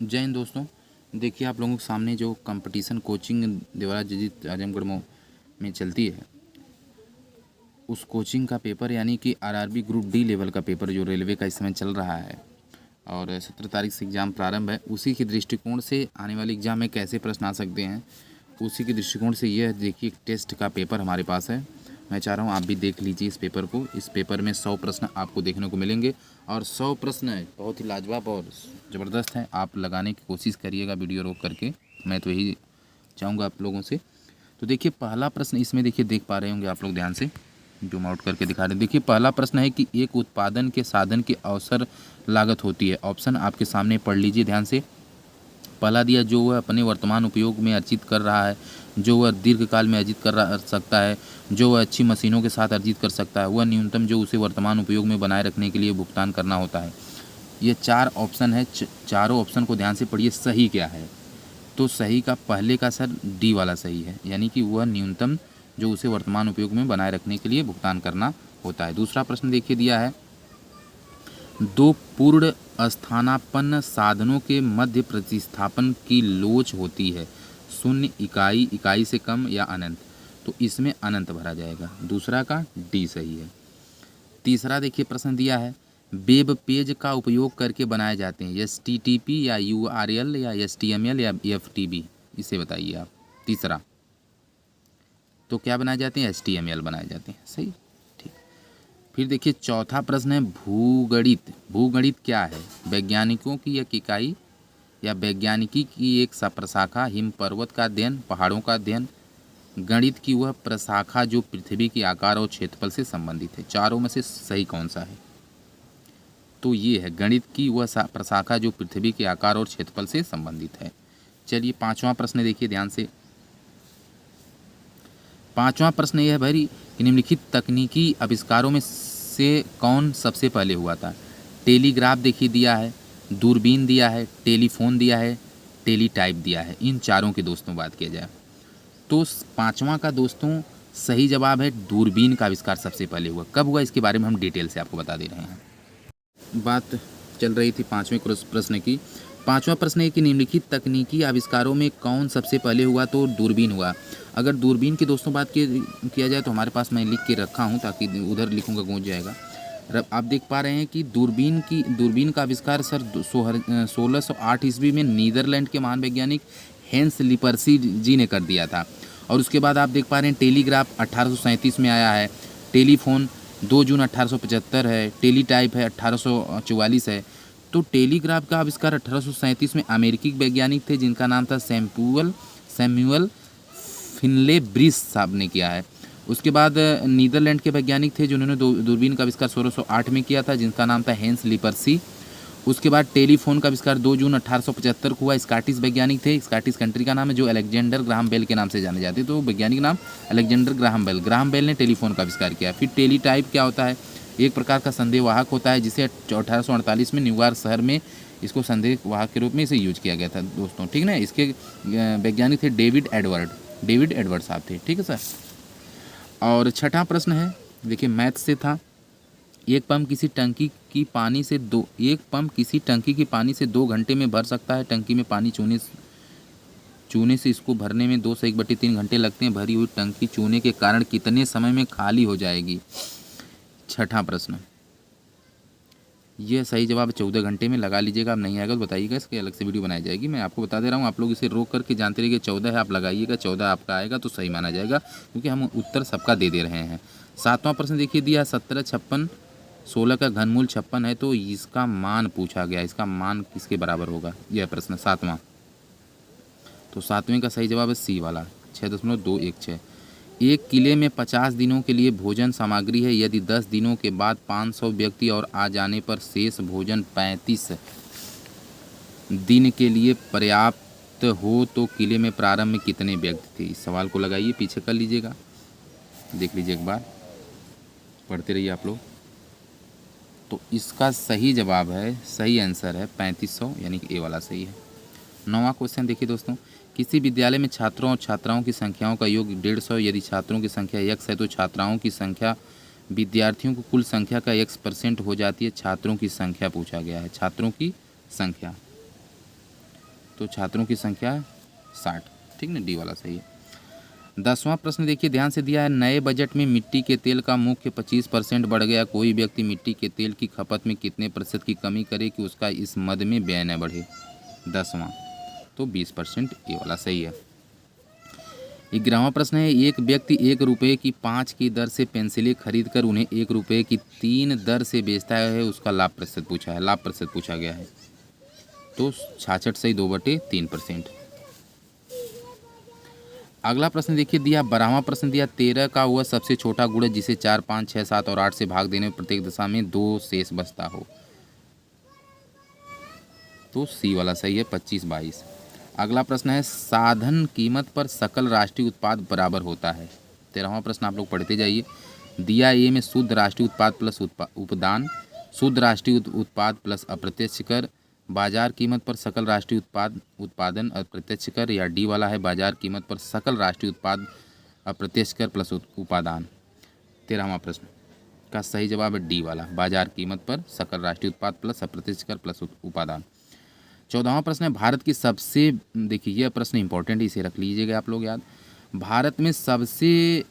जय हिंद दोस्तों। देखिए आप लोगों के सामने जो कंपटीशन कोचिंग देवरा जिजित आजमगढ़ में चलती है, उस कोचिंग का पेपर यानी कि आरआरबी ग्रुप डी लेवल का पेपर जो रेलवे का इस समय चल रहा है और 17 तारीख से एग्ज़ाम प्रारंभ है, उसी के दृष्टिकोण से आने वाले एग्ज़ाम में कैसे प्रश्न आ सकते हैं, उसी के दृष्टिकोण से यह देखिए एक टेस्ट का पेपर हमारे पास है। मैं चाह रहा हूँ आप भी देख लीजिए इस पेपर को। इस पेपर में 100 प्रश्न आपको देखने को मिलेंगे और 100 प्रश्न बहुत ही लाजवाब और ज़बरदस्त हैं। आप लगाने की कोशिश करिएगा वीडियो रोक करके, मैं तो यही चाहूँगा आप लोगों से। तो देखिए पहला प्रश्न इसमें देखिए देख पा रहे होंगे आप लोग, ध्यान से जूम आउट करके दिखा रहे हैं। देखिए पहला प्रश्न है कि एक उत्पादन के साधन की अवसर लागत होती है। ऑप्शन आपके सामने पढ़ लीजिए ध्यान से। पहला दिया, जो वह अपने वर्तमान उपयोग में अर्जित कर रहा है, जो वह दीर्घकाल में अर्जित कर सकता है, जो वह अच्छी मशीनों के साथ अर्जित कर सकता है, वह न्यूनतम जो उसे वर्तमान उपयोग में बनाए रखने के लिए भुगतान करना होता है। ये 4 ऑप्शन है, चारों ऑप्शन को ध्यान से पढ़िए। सही क्या है? तो सही का पहले का सर डी वाला सही है, यानी कि वह न्यूनतम जो उसे वर्तमान उपयोग में बनाए रखने के लिए भुगतान करना होता है। दूसरा प्रश्न देखिए दिया है, दो पूर्ण स्थानापन्न साधनों के मध्य प्रतिस्थापन की लोच होती है, शून्य, इकाई, इकाई से कम या अनंत। तो इसमें अनंत भरा जाएगा, दूसरा का डी सही है। तीसरा देखिए प्रश्न दिया है, वेब पेज का उपयोग करके बनाए जाते हैं HTTP या URL या HTML या FTP, इसे बताइए आप। तीसरा तो क्या बनाए जाते हैं? HTML बनाए जाते हैं, सही, ठीक। फिर देखिए चौथा प्रश्न है भूगणित। भूगणित क्या है? वैज्ञानिकों की एक इकाई या वैज्ञानिकी की एक प्रशाखा, हिम पर्वत का अध्ययन, पहाड़ों का अध्ययन, गणित की वह प्रशाखा जो पृथ्वी के आकार और क्षेत्रफल से संबंधित है। चारों में से सही कौन सा है? तो ये है गणित की वह प्रशाखा जो पृथ्वी के आकार और क्षेत्रफल से संबंधित है। चलिए पांचवा प्रश्न देखिए ध्यान से। पांचवा प्रश्न यह है भाई कि निम्नलिखित तकनीकी आविष्कारों में से कौन सबसे पहले हुआ था? टेलीग्राफ देखिए दिया है, दूरबीन दिया है, टेलीफोन दिया है, टेलीटाइप दिया है। इन चारों के दोस्तों बात किया जाए तो पांचवा का दोस्तों सही जवाब है, दूरबीन का आविष्कार सबसे पहले हुआ। कब हुआ इसके बारे में हम डिटेल से आपको बता दे रहे हैं। बात चल रही थी पाँचवें प्रश्न की। पाँचवा प्रश्न है कि निम्नलिखित तकनीकी आविष्कारों में कौन सबसे पहले हुआ? तो दूरबीन हुआ। अगर दूरबीन की दोस्तों बात किया जाए तो हमारे पास मैं लिख के रखा हूँ, ताकि उधर लिखूँगा गूंज जाएगा। आप देख पा रहे हैं कि दूरबीन का आविष्कार सर 1608 ईस्वी में नीदरलैंड के महान वैज्ञानिक हेंस लिपर्सी जी ने कर दिया था। और उसके बाद आप देख पा रहे हैं टेलीग्राफ 1837 में आया है, टेलीफोन 2 जून 1875 है, टेलीटाइप है 1844 है। तो टेलीग्राफ का आविष्कार 1837 में अमेरिकी वैज्ञानिक थे जिनका नाम था सैमुअल फिनले ब्रिस साहब ने किया है। उसके बाद नीदरलैंड के वैज्ञानिक थे जिन्होंने दूरबीन का आविष्कार 1608 में किया था, जिनका नाम था हेंस लिपर्सी। उसके बाद टेलीफोन का आविष्कार 2 जून 1875 को हुआ, स्कॉटिश वैज्ञानिक थे, स्कॉटिश कंट्री का नाम है, जो अलेक्जेंडर ग्राहम बेल के नाम से जाने जाते। तो वैज्ञानिक नाम अलेक्जेंडर ग्राहम बेल ने टेलीफोन का आविष्कार किया। फिर टेलीटाइप क्या होता है? एक प्रकार का संदेशवाहक होता है जिसे 1848 में न्यूयॉर्क शहर में इसको संदेशवाहक के रूप में इसे यूज किया गया था दोस्तों, ठीक ना। इसके वैज्ञानिक थे डेविड एडवर्ड साहब थे, ठीक है सर। और छठा प्रश्न है, देखिए मैथ से था, एक पंप किसी टंकी की पानी से 2 घंटे में भर सकता है। टंकी में पानी चूने से इसको भरने में 2 से 1/3 घंटे लगते हैं। भरी हुई टंकी चूने के कारण कितने समय में खाली हो जाएगी? छठा प्रश्न, यह सही जवाब 14 घंटे में। लगा लीजिएगा, आप नहीं आएगा तो बताइएगा, इसकी अलग से वीडियो बनाई जाएगी। मैं आपको बता दे रहा हूँ, आप लोग इसे रोक करके जानते रहिए। 14 है, आप लगाइएगा, 14 आपका आएगा तो सही माना जाएगा, क्योंकि हम उत्तर सबका दे रहे हैं। सातवां प्रश्न देखिए दिया, 17, 56, 16 का घनमूल 56 है, तो इसका मान पूछा गया, इसका मान किसके बराबर होगा? यह प्रश्न सातवां। तो सातवें का सही जवाब है सी वाला, 6.216। एक किले में 50 दिनों के लिए भोजन सामग्री है। यदि 10 दिनों के बाद 500 व्यक्ति और आ जाने पर शेष भोजन 35 दिन के लिए पर्याप्त हो तो किले में प्रारंभ में कितने व्यक्ति थे? इस सवाल को लगाइए, पीछे कर लीजिएगा, देख लीजिए एक बार, पढ़ते रहिए आप लोग। तो इसका सही जवाब है, सही आंसर है 3500, यानी कि ए वाला सही है। 9वां क्वेश्चन देखिए दोस्तों, किसी विद्यालय में छात्रों और छात्राओं की संख्याओं का योग 150। यदि छात्रों की संख्या x है तो छात्राओं की संख्या विद्यार्थियों को कुल संख्या का x% हो जाती है। छात्रों की संख्या पूछा गया है, छात्रों की संख्या। तो छात्रों की संख्या 60, ठीक ना, डी वाला सही है। 10वां प्रश्न देखिए ध्यान से दिया है, नए बजट में मिट्टी के तेल का मुख्य 25% बढ़ गया, कोई व्यक्ति मिट्टी के तेल की खपत में कितने प्रतिशत की कमी करे कि उसका इस मद में व्यय न बढ़े। 10वां तो 20%, ये वाला सही है। 11वां प्रश्न है, एक व्यक्ति 1 रुपये की 5 की दर से पेंसिलें खरीद कर उन्हें 1 रुपये की 3 दर से बेचता है, उसका लाभ प्रतिशत पूछा है, लाभ प्रतिशत पूछा गया है। तो 66 सही 2/3%। अगला प्रश्न देखिए दिया 12वां प्रश्न दिया, 13 का वह सबसे छोटा गुण है जिसे 4, 5, 6, 7 और 8 से भाग देने में प्रत्येक दशा में 2 शेष बचता हो। तो सी वाला सही है 25, 22। अगला प्रश्न है, साधन कीमत पर सकल राष्ट्रीय उत्पाद बराबर होता है। 13वां प्रश्न आप लोग पढ़ते जाइए। दिया ए में शुद्ध राष्ट्रीय उत्पाद प्लस उपदान, शुद्ध राष्ट्रीय उत्पाद प्लस अप्रत्यक्ष कर, बाजार कीमत पर सकल राष्ट्रीय उत्पादन अप्रत्यक्ष कर, या डी वाला है बाजार कीमत पर सकल राष्ट्रीय उत्पाद अप्रत्यक्ष कर प्लस उपादान। 13वां प्रश्न का सही जवाब है डी वाला, बाजार कीमत पर सकल राष्ट्रीय उत्पाद प्लस अप्रत्यक्ष कर प्लस उपादान। 14वां प्रश्न है, भारत की सबसे, देखिए यह प्रश्न इंपॉर्टेंट, इसे रख लीजिएगा आप लोग याद। भारत में सबसे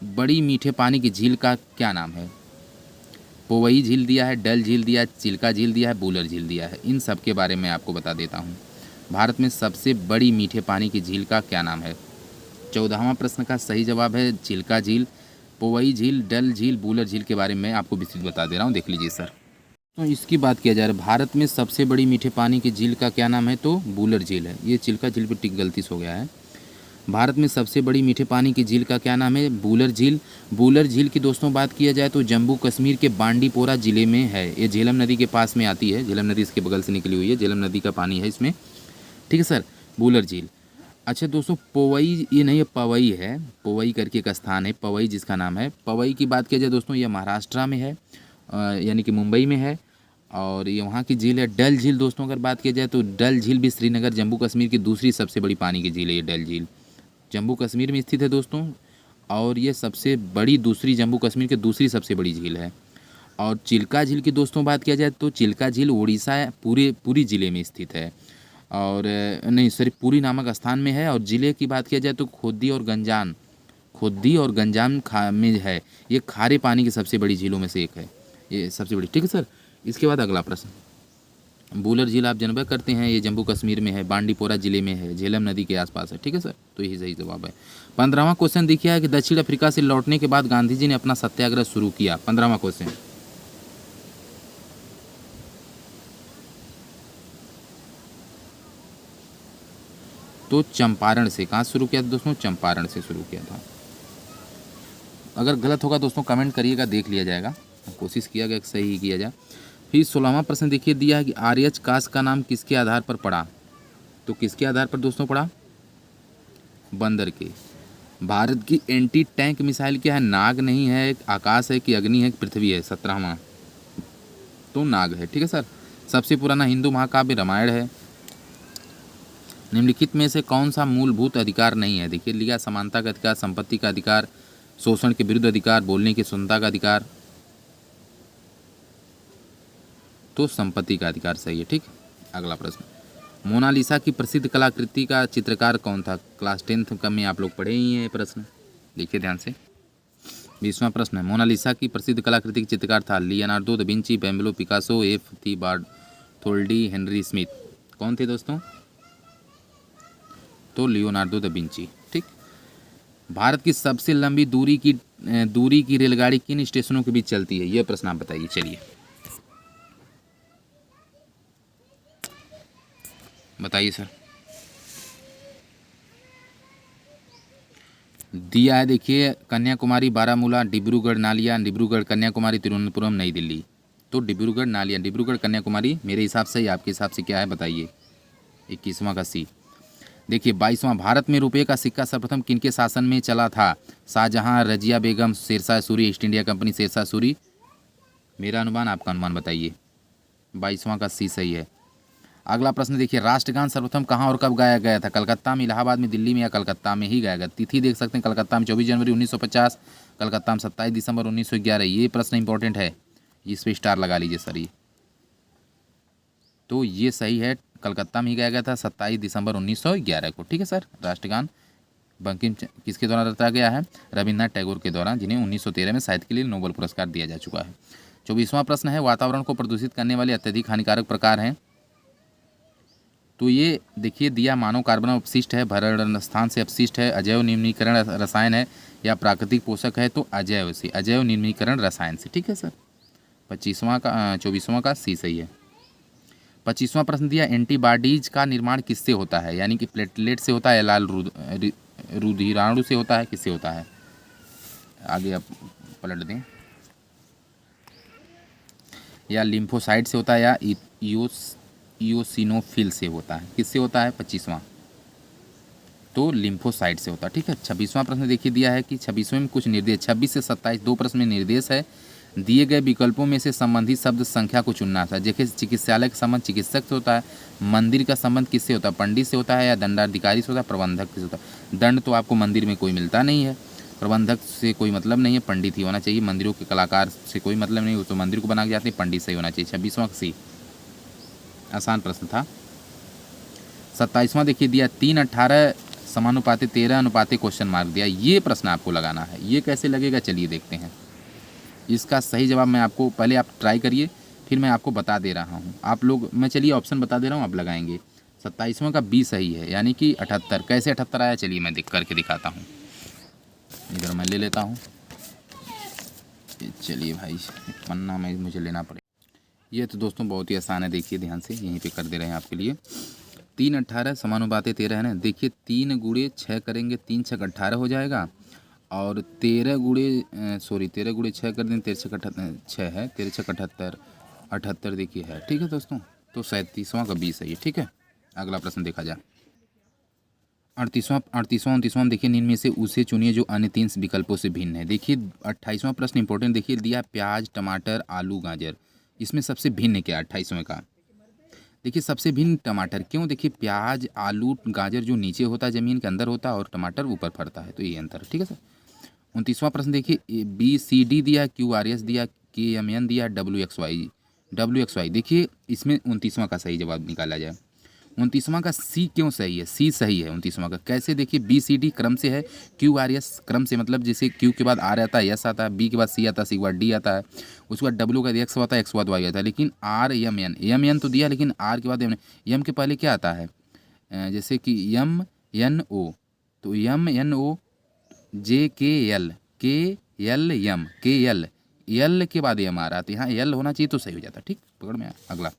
बड़ी मीठे पानी की झील का क्या नाम है। पोवई झील दिया है, डल झील दिया है, चिल्का झील दिया है, बूलर झील दिया है। इन सब के बारे में आपको बता देता हूँ। भारत में सबसे बड़ी मीठे पानी की झील का क्या नाम है। 14वां प्रश्न का सही जवाब है चिल्का झील, पोवई झील, डल झील, बूलर झील के बारे में आपको विस्तृत बता दे रहा हूँ, देख लीजिए सर। तो इसकी बात किया जा रहा है, भारत में सबसे बड़ी मीठे पानी की झील का क्या नाम है, तो बूलर झील है। ये चिल्का झील पर टिक गलती से हो गया है। भारत में सबसे बड़ी मीठे पानी की झील का क्या नाम है, बूलर झील। बूलर झील की दोस्तों बात किया जाए तो जम्मू कश्मीर के बांडीपोरा ज़िले में है। ये झेलम नदी के पास में आती है, झेलम नदी इसके बगल से निकली हुई है, झेलम नदी का पानी है इसमें, ठीक है सर, बूलर झील। अच्छा दोस्तों, पोवई ये नहीं है, पवई है, पोवई करके एक स्थान है, पवई जिसका नाम है। पवई की बात किया जाए दोस्तों, ये महाराष्ट्र में है, यानी कि मुंबई में है, और ये वहाँ की झील है। डल झील दोस्तों अगर बात किया जाए तो डल झील भी श्रीनगर जम्मू कश्मीर की दूसरी सबसे बड़ी पानी की झील है। ये डल झील जम्मू कश्मीर में स्थित है दोस्तों, और ये सबसे बड़ी दूसरी जम्मू कश्मीर की दूसरी सबसे बड़ी झील है। और चिल्का झील की दोस्तों बात किया जाए तो चिल्का झील उड़ीसा पूरी ज़िले में स्थित है, और नहीं सॉरी पुरी नामक स्थान में है। और ज़िले की बात किया जाए तो खुद्दी और गंजाम में है। ये खारे पानी की सबसे बड़ी झीलों में से एक है, ये सबसे बड़ी, ठीक है सर। इसके बाद अगला प्रश्न, बूलर झील आप जानबे करते हैं, ये जम्मू कश्मीर में है, बांडीपोरा जिले में है, झेलम नदी के आसपास है, ठीक है सर। तो यही सही जवाब है। 15वां क्वेश्चन देखिए है कि दक्षिण अफ्रीका से लौटने के बाद गांधी जी ने अपना सत्याग्रह शुरू किया। 15वां क्वेश्चन, तो चंपारण से, कहाँ शुरू किया था दोस्तों, चंपारण से शुरू किया था। अगर गलत होगा दोस्तों कमेंट करिएगा, देख लिया जाएगा, कोशिश किया गया सही किया जाए। फिर 16वां प्रश्न देखिए दिया है कि आर्यच कास का नाम किसके आधार पर पड़ा। तो किसके आधार पर दोस्तों पड़ा, बंदर के। भारत की एंटी टैंक मिसाइल क्या है, नाग नहीं है, आकाश है कि अग्नि है कि पृथ्वी है। 17वां तो नाग है, ठीक है सर। सबसे पुराना हिंदू महाकाव्य रामायण है। निम्नलिखित में से कौन सा मूलभूत अधिकार नहीं है। देखिए लिया, समानता का अधिकार, संपत्ति का अधिकार, शोषण के विरुद्ध अधिकार, बोलने की स्वतंत्रता का अधिकार। तो संपत्ति का अधिकार सही है, ठीक। अगला प्रश्न, मोनालिसा की प्रसिद्ध कलाकृति का चित्रकार कौन था। क्लास 10th का में आप लोग पढ़े ही हैं प्रश्न, देखिए ध्यान से। 20वां प्रश्न है, मोनालिसा की प्रसिद्ध कलाकृति के चित्रकार था Leonardo da Vinci, Pablo Picasso, F थी बार्थोल्डी, हेनरी स्मिथ। कौन थे दोस्तों, तो लियोनार्डो दा विंची, ठीक। भारत की सबसे लंबी दूरी की रेलगाड़ी किन स्टेशनों के बीच चलती है, यह प्रश्न आप बताइए। चलिए बताइए सर। दिया है देखिए, कन्याकुमारी, बारामूला, डिब्रूगढ़ नालिया, डिब्रूगढ़ कन्याकुमारी, तिरुवनंतपुरम, नई दिल्ली। तो डिब्रूगढ़ नालिया, डिब्रूगढ़ कन्याकुमारी मेरे हिसाब से ही, आपके हिसाब से क्या है बताइए। 21वां का सी। देखिए 22वां, भारत में रुपये का सिक्का सर्वप्रथम किनके शासन में चला था। Shah Jahan, Razia Begum, Sher Shah Suri, East India Company, Sher Shah Suri. मेरा अनुमान, आपका अनुमान बताइए। 22वां का सी सही है। अगला प्रश्न देखिए, राष्ट्रगान सर्वप्रथम कहाँ और कब गाया गया था। कलकत्ता में, इलाहाबाद में, दिल्ली में, या कलकत्ता में ही गाया गया। तिथि देख सकते हैं, कलकत्ता में 24 जनवरी 1950, कलकत्ता में 27 दिसंबर 1911। ये प्रश्न इंपॉर्टेंट है, इस पर स्टार लगा लीजिए सर। ये तो ये सही है, कलकत्ता में ही गाया गया था 27 दिसंबर 1911 को। ठीक है सर। राष्ट्रगान बंकिम किसके द्वारा रचा गया है? रविन्द्रनाथ टैगोर के द्वारा, जिन्हें 1913 में साहित्य के लिए नोबेल पुरस्कार दिया जा चुका है। 24वां प्रश्न है, वातावरण को प्रदूषित करने वाले अत्यधिक हानिकारक प्रकार हैं। तो ये देखिए दिया मानव कार्बन अपशिष्ट है, भरण स्थान से अपशिष्ट है, अजैव निर्मलीकरण रसायन है, या प्राकृतिक पोषक है। तो अजैव से, अजैव निर्मलीकरण रसायन से। ठीक है सर। 24वां का सी सही है। 25वां प्रश्न दिया, एंटीबॉडीज का निर्माण किससे होता है? यानी कि प्लेटलेट से होता है, लाल रुधिराणु से होता है, किससे होता है? आगे आप पलट दें। या लिम्फोसाइट से होता है, या इयोसिनोफिल से होता है, किससे होता है? 25वां तो लिम्फोसाइट से होता है। ठीक है। 26वां प्रश्न देखिए दिया है कि 26वें में कुछ निर्देश, 26 से 27 दो प्रश्न में निर्देश है, दिए गए विकल्पों में से संबंधित शब्द संख्या को चुनना था। देखिए चिकित्सालय का संबंध चिकित्सक से होता है, मंदिर का संबंध किससे होता है? पंडित से होता है, या दंडाधिकारी से होता है, प्रबंधक से होता है? दंड तो आपको मंदिर में कोई मिलता नहीं है, प्रबंधक से कोई मतलब नहीं है, पंडित ही होना चाहिए। मंदिरों के कलाकार से कोई मतलब नहीं, वो तो मंदिर को बना के जाते हैं, पंडित से ही होना चाहिए। 26वां सी आसान प्रश्न था। 27वां देखिए दिया 3:18 समानुपाती 13 अनुपाती क्वेश्चन मार्क दिया। ये प्रश्न आपको लगाना है, ये कैसे लगेगा चलिए देखते हैं। इसका सही जवाब मैं आपको, पहले आप ट्राई करिए, फिर मैं आपको बता दे रहा हूँ। आप लोग, मैं चलिए ऑप्शन बता दे रहा हूँ, आप लगाएंगे। 27वां का बी सही है, यानी कि 78। कैसे 78 आया चलिए मैं करके दिखाता हूँ। इधर मैं ले लेता हूँ, चलिए भाई पन्ना में मुझे लेना पड़ेगा। ये तो दोस्तों बहुत ही आसान है, देखिए ध्यान से, यहीं पे कर दे रहे हैं आपके लिए। 3:18 समानुपाती 13 है ना। देखिए 3 गुणे 6 करेंगे, 3 6 18 हो जाएगा, और 13 गुणे 6 कर दें, 13 6 है, 13 6 78, 78 देखिए है। ठीक है दोस्तों। तो 37वां का 20 है ये। ठीक है। अगला प्रश्न देखा जाए। 38वां 29वां देखिए, निम्न में से उसे चुनिए जो अन्य 3 विकल्पों से भिन्न है। देखिए 28वां प्रश्न इंपॉर्टेंट, देखिए दिया प्याज, टमाटर, आलू, गाजर, इसमें सबसे भिन्न क्या? 28वें का देखिए सबसे भिन्न टमाटर। क्यों? देखिए प्याज, आलू, गाजर जो नीचे होता है, ज़मीन के अंदर होता है, और टमाटर ऊपर फरता है, तो ये अंतर है। ठीक है सर। 29वां प्रश्न देखिए, BCD दिया, QRS दिया, KMN दिया, WXY। देखिए इसमें 29वां का सही जवाब निकाला जाए। 29वां का सी क्यों सही है? सी सही है 29वां का। कैसे? देखिए BCD क्रम से है, QRS क्रम से, मतलब जैसे Q के बाद R आता है, S आता है, B के बाद C आता है, C के बाद D आता है, उसके बाद W का X आता है, X के बाद Y आता है। लेकिन RMN तो दिया, लेकिन R के बाद M के पहले क्या आता है? जैसे कि MNO, तो MNO, JKL, KLM, L के बाद M आ रहा है, तो यहाँ L होना चाहिए, तो सही हो जाता। ठीक, पकड़ में आया। अगला,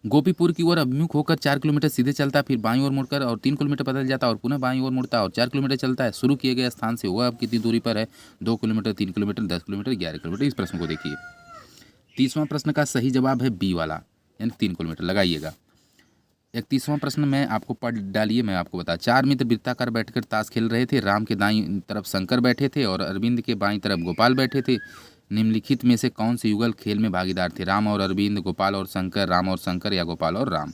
गोपीपुर की ओर अभिमुख होकर 4 किलोमीटर सीधे चलता, फिर बाईं ओर मुड़कर और 3 किलोमीटर बदल जाता, और पुनः बाईं ओर मुड़ता और 4 किलोमीटर चलता है। शुरू किए गए स्थान से वह अब कितनी दूरी पर है? 2 किलोमीटर, 3 किलोमीटर, 10 किलोमीटर, 11 किलोमीटर। इस प्रश्न को देखिए। 30वां प्रश्न का सही जवाब है बी वाला, यानी 3 किलोमीटर लगाइएगा। 31वां प्रश्न में आपको पढ़ डालिए, मैं आपको बता। 4 मित्र वृत्ताकार बैठकर ताश खेल रहे थे। राम के दाईं तरफ शंकर बैठे थे, और अरविंद के बाईं तरफ गोपाल बैठे थे। निम्नलिखित में से कौन से युगल खेल में भागीदार थे? राम और अरविंद, गोपाल और शंकर, राम और शंकर, या गोपाल और राम?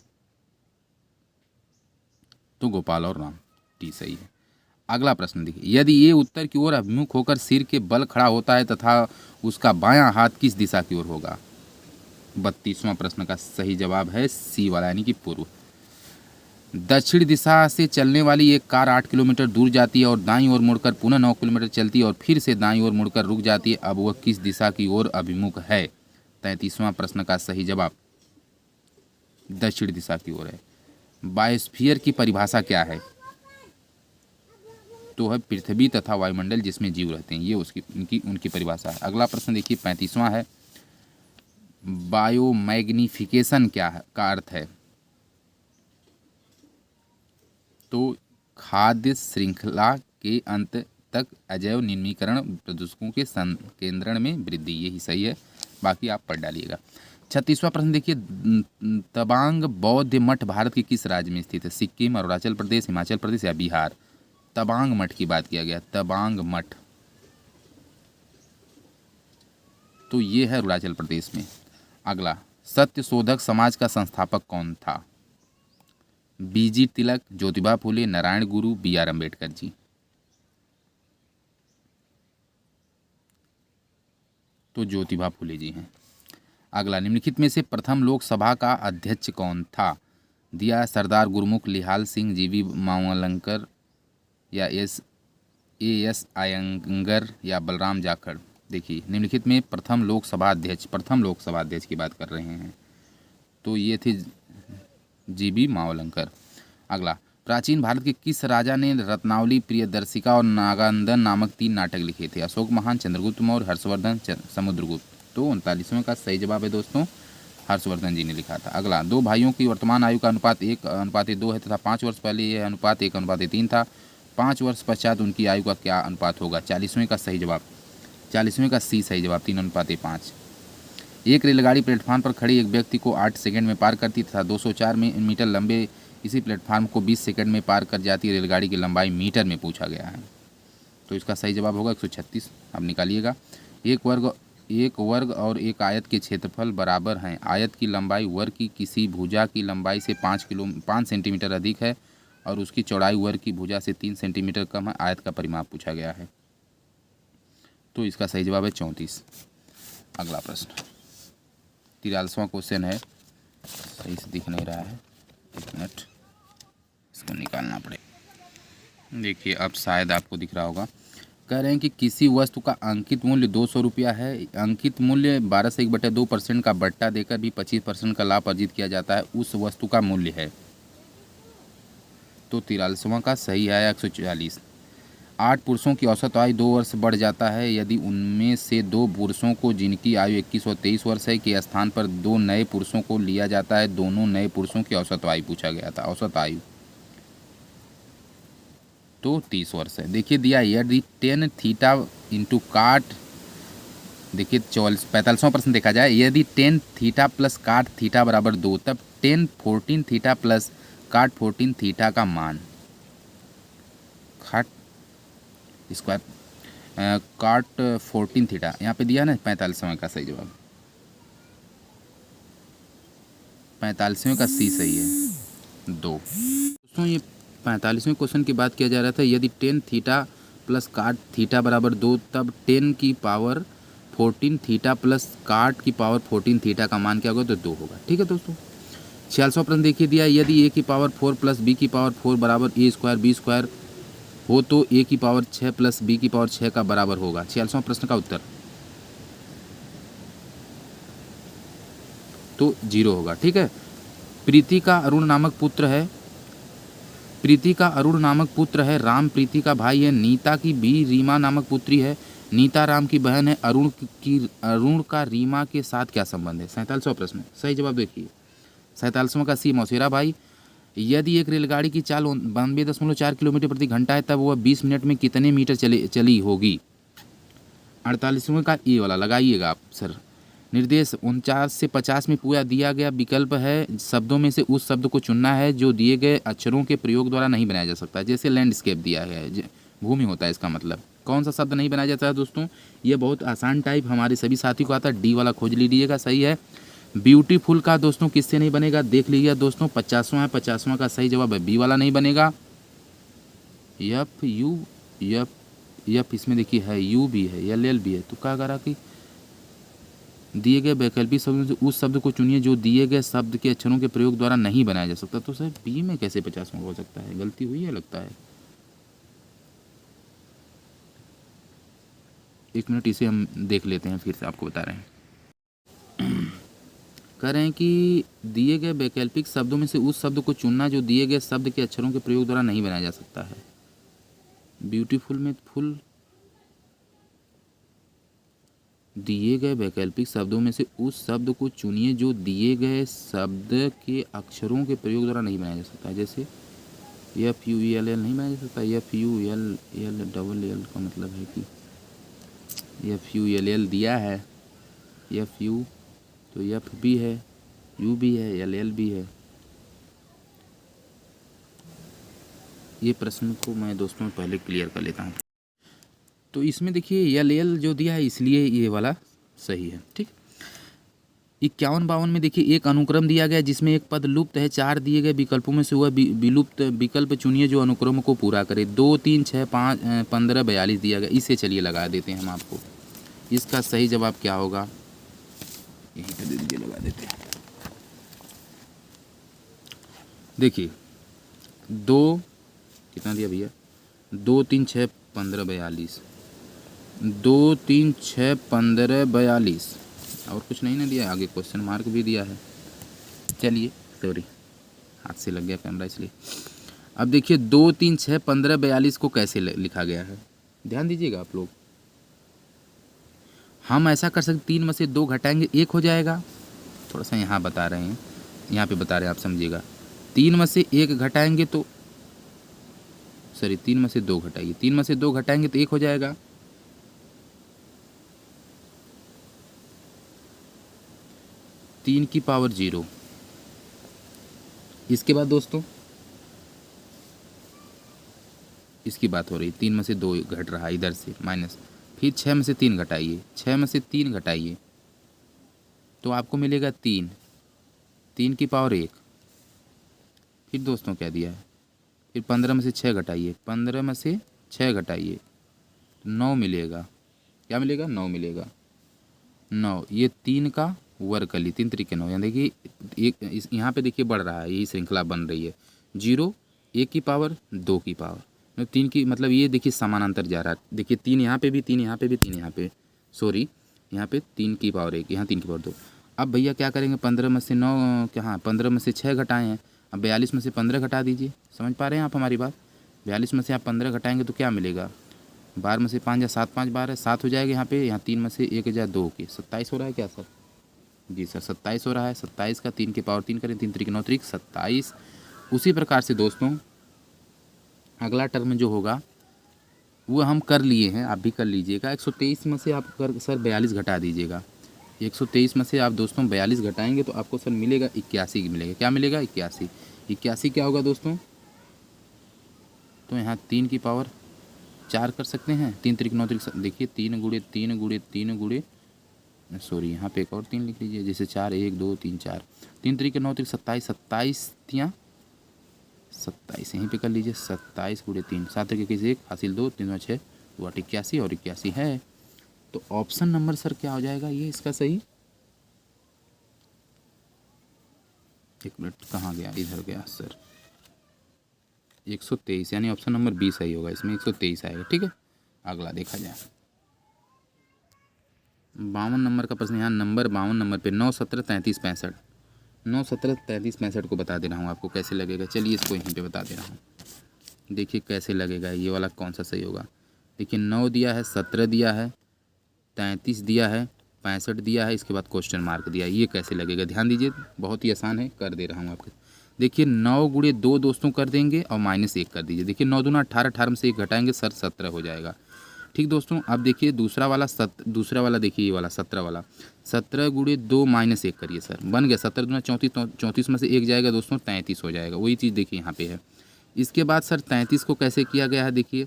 तो गोपाल और राम, टी सही है। अगला प्रश्न देखिए, यदि ये उत्तर की ओर अभिमुख होकर सिर के बल खड़ा होता है तथा उसका बायां हाथ किस दिशा की ओर होगा? 32वां प्रश्न का सही जवाब है सी वाला, यानी कि पूर्व। दक्षिण दिशा से चलने वाली एक कार 8 किलोमीटर दूर जाती है और दाईं ओर मुड़कर पुनः 9 किलोमीटर चलती है और फिर से दाईं ओर मुड़कर रुक जाती है। अब वह किस दिशा की ओर अभिमुख है? 33वां प्रश्न का सही जवाब दक्षिण दिशा की ओर है। बायोस्फीयर की परिभाषा क्या है? तो है पृथ्वी तथा वायुमंडल जिसमें जीव रहते हैं, ये उसकी उनकी परिभाषा है। अगला प्रश्न देखिए 35वां है, बायोमैग्निफिकेशन क्या है का अर्थ है? तो खाद्य श्रृंखला के अंत तक अजैव निर्मीकरण, प्रदूषकों के संकेंद्रण में वृद्धि, यही सही है, बाकी आप पढ़ डालिएगा। 36वां प्रश्न देखिए, तवांग बौद्ध मठ भारत के किस राज्य में स्थित है? सिक्किम, अरुणाचल प्रदेश, हिमाचल प्रदेश, या बिहार? तवांग मठ की बात किया गया, तवांग मठ, तो ये है अरुणाचल प्रदेश में। अगला, सत्यशोधक समाज का संस्थापक कौन था? BG तिलक, ज्योतिबा फुले, नारायण गुरु, BR अम्बेडकर जी? तो ज्योतिबा फुले जी हैं। अगला, निम्नलिखित में से प्रथम लोकसभा का अध्यक्ष कौन था? दिया सरदार गुरमुख लिहाल सिंह, जीवी मावलंकर या एस आयंगर या बलराम जाखड़। देखिए निम्नलिखित में प्रथम लोकसभा अध्यक्ष की बात कर रहे हैं, तो ये थे जीबी मावलंकर। अगला, प्राचीन भारत के किस राजा ने रत्नावली, प्रियदर्शिका और नागानंदन नामक 3 नाटक लिखे थे? अशोक महान, चंद्रगुप्त मौर्य, हर्षवर्धन, समुद्रगुप्त। तो 39वें का सही जवाब है दोस्तों, हर्षवर्धन जी ने लिखा था। अगला, 2 भाइयों की वर्तमान आयु का अनुपात 1:2 है तथा 5 वर्ष पहले यह अनुपात 1:3 था। 5 वर्ष पश्चात उनकी आयु का क्या अनुपात होगा? 40वें का सही जवाब, 40वें का सी सही जवाब, 3:5। एक रेलगाड़ी प्लेटफार्म पर खड़ी एक व्यक्ति को 8 सेकंड में पार करती तथा 204 मीटर लंबे इसी प्लेटफार्म को 20 सेकंड में पार कर जाती रेलगाड़ी की लंबाई मीटर में पूछा गया है, तो इसका सही जवाब होगा 136। अब निकालिएगा। एक वर्ग और एक आयत के क्षेत्रफल बराबर हैं। आयत की लंबाई वर्ग की किसी भुजा की लंबाई से 5 सेंटीमीटर अधिक है और उसकी चौड़ाई वर्ग की भुजा से 3 सेंटीमीटर कम है। आयत का परिमाप पूछा गया है, तो इसका सही जवाब है 34। अगला प्रश्न 43वां क्वेश्चन है, सही से दिख नहीं रहा है, 1 मिनट, इसको निकालना पड़ेगा। देखिए अब शायद आपको दिख रहा होगा। कह रहे हैं कि किसी वस्तु का अंकित मूल्य 200 रुपया है। अंकित मूल्य 12 से 1/2% का बट्टा देकर भी 25% का लाभ अर्जित किया जाता है, उस वस्तु का मूल्य है। तो 43वां का सही है 140। 8 पुरुषों की औसत आयु 2 वर्ष बढ़ जाता है यदि उनमें से 2 पुरुषों को, जिनकी आयु 21 और 23 वर्ष है, के स्थान पर 2 नए पुरुषों को लिया जाता है। दोनों नए पुरुषों की औसत आयु पूछा गया था। औसत आयु तो 30 वर्ष है। देखिए दिया यदि 10 थीटा इंटू काट, देखिए 45वां प्रश्न देखा जाए, यदि 10 थीटा प्लस काट थीटा बराबर 2, तब 10 14 थीटा प्लस काट 14 थीटा का मान, स्क्वायर काट 14 थीटा यहाँ पे दिया ना। 45वें का सही जवाब, 45वें का सी सही है 2। दोस्तों ये 45वें क्वेश्चन की बात किया जा रहा था। यदि 10 थीटा प्लस काट थीटा बराबर 2, तब 10 की पावर 14 थीटा प्लस काट की पावर 14 थीटा का मान क्या होगा? तो 2 होगा। ठीक है दोस्तों। 46वां प्रश्न देखिए दिया, यदि a की पावर 4 प्लस b की पावर 4 बराबर a स्क्वायर b स्क्वायर हो तो a की पावर 6 प्लस b की पावर 6 का बराबर होगा। 46वां प्रश्न का उत्तर तो 0 होगा। ठीक है। प्रीति का अरुण नामक पुत्र है। राम प्रीति का भाई है। नीता की बी रीमा नामक पुत्री है। नीता राम की बहन है। अरुण का रीमा के साथ क्या संबंध है? 47वां प्रश्न सही जवाब देखिए, 47वां का सी मौसेरा भाई। यदि एक रेलगाड़ी की चाल 92.4 किलोमीटर प्रति घंटा है, तब वह 20 मिनट में कितने मीटर चली होगी? 48वें का ए वाला लगाइएगा आप सर। निर्देश 49 से 50 में पूरा दिया गया विकल्प है, शब्दों में से उस शब्द को चुनना है जो दिए गए अक्षरों के प्रयोग द्वारा नहीं बनाया जा सकता। जैसे लैंडस्केप दिया है, भूमि होता है, इसका मतलब कौन सा शब्द नहीं बनाया जाता है दोस्तों? ये बहुत आसान टाइप हमारे सभी साथी को आता है। डी वाला खोज लीजिएगा, सही है। ब्यूटीफुल का दोस्तों किससे नहीं बनेगा? देख लीजिए दोस्तों, 50वां है, 50वां का सही जवाब है बी वाला नहीं बनेगा। यफ इसमें देखिए है, यू भी है, एल भी है, तो क्या करा कि दिए गए वैकल्पिक शब्दों से उस शब्द को चुनिए जो दिए गए शब्द के अक्षरों के प्रयोग द्वारा नहीं बनाया जा सकता। तो सर बी में कैसे 50वां हो सकता है? गलती हुई है लगता है। 1 मिनट इसे हम देख लेते हैं, फिर से आपको बता रहे हैं। कह रहे हैं कि दिए गए वैकल्पिक शब्दों में से उस शब्द को चुनना जो दिए गए शब्द के अक्षरों के प्रयोग द्वारा नहीं बनाया जा सकता है। ब्यूटीफुल में फुल, दिए गए वैकल्पिक शब्दों में से उस शब्द को चुनिए जो दिए गए शब्द के अक्षरों के प्रयोग द्वारा नहीं बनाया जा सकता है। जैसे FUELL नहीं बनाया जा सकता। FULL का मतलब है कि FULL दिया है, FU तो F भी है, U भी है, LL भी है। ये प्रश्न को मैं दोस्तों पहले क्लियर कर लेता हूँ। तो इसमें देखिए LL जो दिया है इसलिए ये वाला सही है। ठीक। 51-52 में देखिए एक अनुक्रम दिया गया जिसमें एक पद लुप्त है। 4 दिए गए विकल्पों में से वह विलुप्त विकल्प चुनिए जो अनुक्रम को पूरा करे। 2, 3, 6, 5, 15, 42 दिया गया। इसे चलिए लगा देते हैं हम आपको। इसका सही जवाब क्या होगा? यहीं पे दे दीजिए, लगा देते हैं। देखिए 2 कितना दिया भैया, 2 3 6 15 42, 2 3 6 15 42 और कुछ नहीं ना दिया, आगे क्वेश्चन मार्क भी दिया है। चलिए सॉरी हाथ से लग गया कैमरा इसलिए। अब देखिए 2 3 6 15 42 को कैसे लिखा गया है, ध्यान दीजिएगा आप लोग। हम ऐसा कर सकते 3 में से 2 घटाएंगे 1 हो जाएगा, थोड़ा सा यहाँ बता रहे हैं, यहाँ पे बता रहे हैं आप समझिएगा। 3 में से 1 घटाएंगे तो सॉरी 3 में से 2 घटाइए, 3 में से 2 घटाएंगे तो 1 हो जाएगा। 3 की पावर 0। इसके बाद दोस्तों इसकी बात हो रही, 3 में से 2 घट रहा है इधर से माइनस, फिर 6 में से 3 घटाइए, 6 में से 3 घटाइए तो आपको मिलेगा 3, 3 की पावर 1। फिर दोस्तों क्या दिया है, फिर 15 में से 6 घटाइए, 15 में से 6 घटाइए 9 मिलेगा, क्या मिलेगा 9 मिलेगा, 9। ये 3 का वर्ग कर ली, 3 तरीके 9, यहाँ देखिए एक यहाँ पे देखिए बढ़ रहा है, यही श्रृंखला बन रही है। 0 1 की पावर 2 की पावर 3 की, मतलब ये देखिए समानांतर जा रहा है। देखिए 3 यहाँ पे भी, 3 यहाँ पे भी, 3 यहाँ पे, सॉरी यहाँ पे 3 की पावर 1, यहाँ 3 की पावर 2। अब भैया क्या करेंगे, 15 में से 9 क्या, 15 में से 6 घटाए हैं, अब 42 में से 15 घटा दीजिए। समझ पा रहे हैं आप हमारी बात, 42 में से आप 15 घटाएंगे तो क्या मिलेगा, 12 में से 5 या 7 5 12 7 हो जाएगा यहाँ पे, यहाँ 3 में से 1 या 2 के 27 हो रहा है क्या सर, जी सर 27 हो रहा है। 27 का 3 की पावर 3 करें, 3 3 9 3 27। उसी प्रकार से दोस्तों अगला टर्म जो होगा वो हम कर लिए हैं, आप भी कर लीजिएगा। 123 में से आप कर सर 42 घटा दीजिएगा, 123 में से आप दोस्तों 42 घटाएंगे तो आपको सर मिलेगा 81 मिलेगा, क्या मिलेगा 81। 81 क्या होगा दोस्तों, तो यहाँ 3 की पावर 4 कर सकते हैं, 3 3 9 3, देखिए 3 गुणे 3 गुणे 3 गुणे, सॉरी यहाँ पे एक और 3 लिख लीजिए, जैसे 4 1 2 3 4, 3 3 9 3 27, 27 तियाँ 27 यहीं पे कर लीजिए, 27 गुणे 3, 7 के किसी 1 हासिल 2 3 6 हुआ 81 और 81 है। तो ऑप्शन नंबर सर क्या हो जाएगा ये इसका सही, एक मिनट कहाँ गया, इधर गया सर, 123 यानी ऑप्शन नंबर 20 सही होगा, इसमें 123 आएगा। ठीक है, अगला देखा जाए 52 नंबर का प्रश्न, यहाँ नंबर 52 नंबर पे 9 17 33 65, 9 17 33 65 को बता दे रहा हूँ आपको कैसे लगेगा। चलिए इसको यहीं पे बता दे रहा हूँ, देखिए कैसे लगेगा, ये वाला कौन सा सही होगा। देखिए 9 दिया है, 17 दिया है, 33 दिया है, 65 दिया है, इसके बाद क्वेश्चन मार्क दिया है, ये कैसे लगेगा ध्यान दीजिए, बहुत ही आसान है, कर दे रहा हूँ आपके। देखिए 9 गुणे 2 दोस्तों कर देंगे और -1 कर दीजिए, देखिए 9 दूना 18, 18 में से 1 घटाएंगे सर 17 हो जाएगा। ठीक दोस्तों, अब देखिए दूसरा वाला देखिए ये वाला 17 वाला, 17 गुणे 2 -1 करिए सर, बन गया 17 दूना 34, 34 में से 1 जाएगा दोस्तों 33 हो जाएगा, वही चीज़ देखिए यहाँ पे है। इसके बाद सर 33 को कैसे किया गया है, देखिए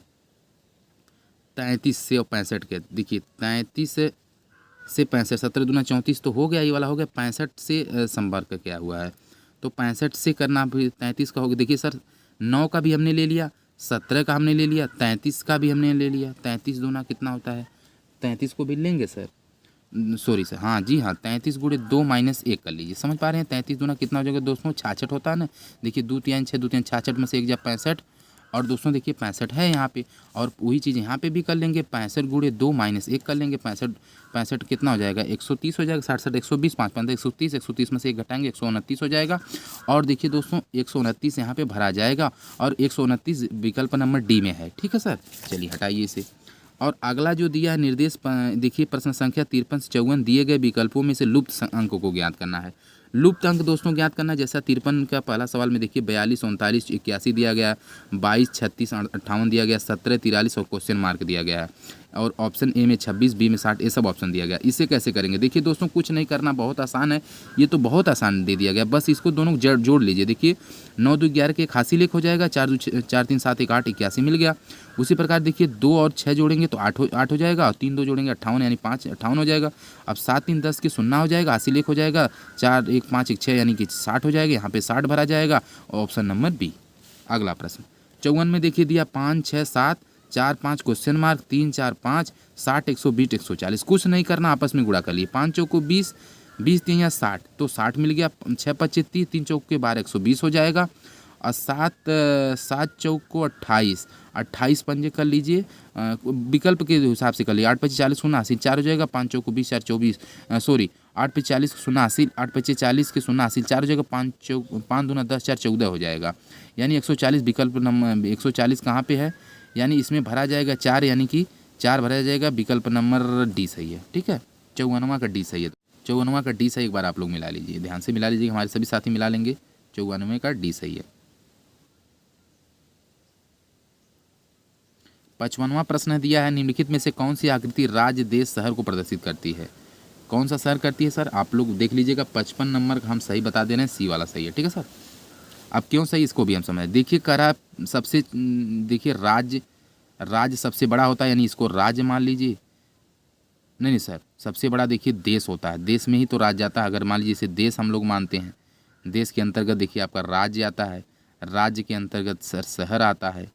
33 से और 65 के, देखिए 33 से 65, 17 दूना 34 तो हो गया, ये वाला हो गया, 65 से संपर्क क्या हुआ है, तो 65 से करना, 33 का हो गया। देखिए सर 9 का भी हमने ले लिया, 17 का हमने ले लिया, 33 का भी हमने ले लिया, 33 दूना कितना होता है, 33 को भी लेंगे सर, सॉरी सर, हाँ जी हाँ, 33 गुणे 2 -1 कर लीजिए। समझ पा रहे हैं, 33 दूना कितना हो जाएगा दोस्तों 66 होता है ना, देखिए 2 3 6 2 3 66 में से 1 जा 65, और दोस्तों देखिए 65 है यहाँ पे, और वही चीज़ यहाँ पे भी कर लेंगे, 65 गुणे 2 -1 कर लेंगे, 65 कितना हो जाएगा 130 हो जाएगा, 60 120 5 15 130, 130 में से 1 घटाएंगे 129 हो जाएगा। और देखिए दोस्तों 129 यहाँ पे भरा जाएगा, और 129 विकल्प नंबर डी में है। ठीक है सर, चलिए हटाइए इसे। और अगला जो दिया है निर्देश, देखिए प्रश्न संख्या 53 से 54, दिए गए विकल्पों में से लुप्त अंकों को ज्ञात करना है। लुप्त अंक दोस्तों ज्ञात करना, जैसा 53 का पहला सवाल में देखिए 42 39 81 दिया गया, 22 36 58 दिया गया, 17 43 और क्वेश्चन मार्क दिया गया है, और ऑप्शन ए में 26, बी में 60, ये सब ऑप्शन दिया गया। इसे कैसे करेंगे, देखिए दोस्तों कुछ नहीं करना, बहुत आसान है, ये तो बहुत आसान दे दिया गया, बस इसको दोनों जोड़ लीजिए। देखिए 9 2 11 के 1 हासिल 1 हो जाएगा, 4 3 7 1 8 81 मिल गया। उसी प्रकार देखिए 2 और 6 जोड़ेंगे तो 8 हो जाएगा, और 3 2 जोड़ेंगे 58 यानी 5 58 हो जाएगा। अब 7 3 10 के 0 हो जाएगा, हासिल 1 हो जाएगा, 4 1 5 1 6 यानी कि 60 हो जाएगा, यहाँ पे 60 भरा जाएगा, ऑप्शन नंबर बी। अगला प्रश्न 54 में देखिए दिया 5 6 7 4 5 क्वेश्चन मार्क 3 4 5 60 120 140, कुछ नहीं करना, आपस में गुणा कर लिए, 5 चौको 20 20 3 या 60, तो 60 मिल गया, 6 25 30 3 चौक के 12 120 हो जाएगा। और 7 को 28 पंजे कर लीजिए, विकल्प के हिसाब से कर लीजिए। 8×5 = 40, 80, 4 हो जाएगा। 5 चौको 20, 4 24, सॉरी 8×5 = 80, 8×5 = 80, 4 हो जाएगा। 5 दूना 10, 4 14 हो जाएगा। यानी 140 विकल्प नंबर 140 कहाँ पे है, यानी इसमें भरा जाएगा 4, यानी कि 4 भरा जाएगा। विकल्प नंबर डी सही है। ठीक है, 54वां का डी सही है। 54वां का डी सही एक बार आप लोग मिला लीजिए, ध्यान से मिला लीजिए, हमारे सभी साथी मिला लेंगे। 54वें का डी सही है। 55वां प्रश्न दिया है, निम्नलिखित में से कौन सी आकृति राज्य, देश, शहर को प्रदर्शित करती है? कौन सा शहर करती है सर? आप लोग देख लीजिएगा। 55 नंबर का हम सही बता दे रहे हैं, सी वाला सही है। ठीक है सर, अब क्यों सही इसको भी हम समझ। देखिए करा सबसे, देखिए राज्य सबसे बड़ा होता है, यानी इसको राज्य मान लीजिए। नहीं सर, सबसे बड़ा देखिए देश होता है, देश में ही तो राज्य आता है। अगर मान लीजिए इसे देश हम लोग मानते हैं, देश के अंतर्गत देखिए आपका राज्य आता है, राज्य के अंतर्गत शहर आता है।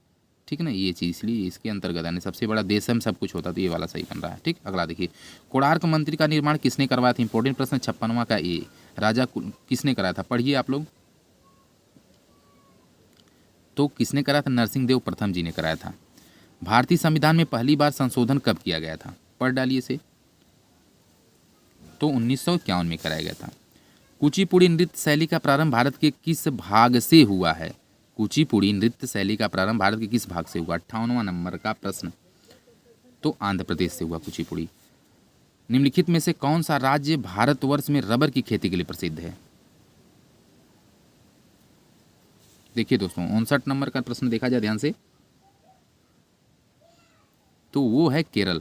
ठीक है ना, ये चीज़ इसलिए इसके अंतर्गत यानी सबसे बड़ा देश में सब कुछ होता, तो ये वाला सही बन रहा है। ठीक, अगला देखिए, कोणार्क मंदिर का निर्माण किसने करवाया था? इंपॉर्टेंट प्रश्न। 56वां का ए, राजा किसने कराया था? पढ़िए आप लोग। तो किसने कराया था? नरसिंह देव प्रथम जी ने कराया था। भारतीय संविधान में पहली बार संशोधन कब किया गया था? पढ़ डालिए इसे। तो 1951 में कराया गया था। कुचिपुड़ी नृत्य शैली का प्रारंभ भारत के किस भाग से हुआ है? कुचिपुड़ी नृत्य शैली का प्रारंभ भारत के किस भाग से हुआ? 58वां नंबर का प्रश्न। तो आंध्र प्रदेश से हुआ कुचिपुड़ी। निम्नलिखित में से कौन सा राज्य भारतवर्ष में रबर की खेती के लिए प्रसिद्ध है? देखिए दोस्तों, 59 नंबर का प्रश्न देखा जाए ध्यान से, तो वो है केरल।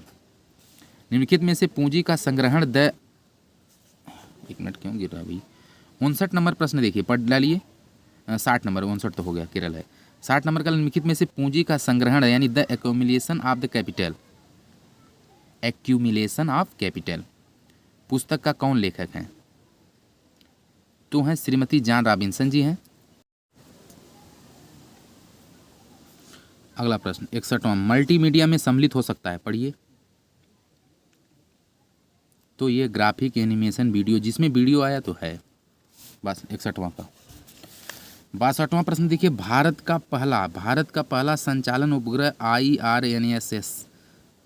निम्नलिखित में से पूंजी का संग्रहण एक मिनट क्यों गिर रहा है भाई। 59 नंबर प्रश्न देखिए, पढ़ डालिए। 60 नंबर, 59 तो हो गया, केरल है। 60 नंबर का, निम्नलिखित में से पूंजी का संग्रहण यानी the accumulation of the capital, accumulation of capital पुस्तक का कौन लेखक है? तो हैं श्रीमती जॉन रॉबिन्सन जी हैं। अगला प्रश्न 61वां, मल्टीमीडिया में सम्मिलित हो सकता है? पढ़िए। तो ये ग्राफिक एनिमेशन वीडियो, जिसमें वीडियो आया तो है बस। 61वां का। 62वां प्रश्न देखिए, भारत का पहला संचालन उपग्रह IRNSS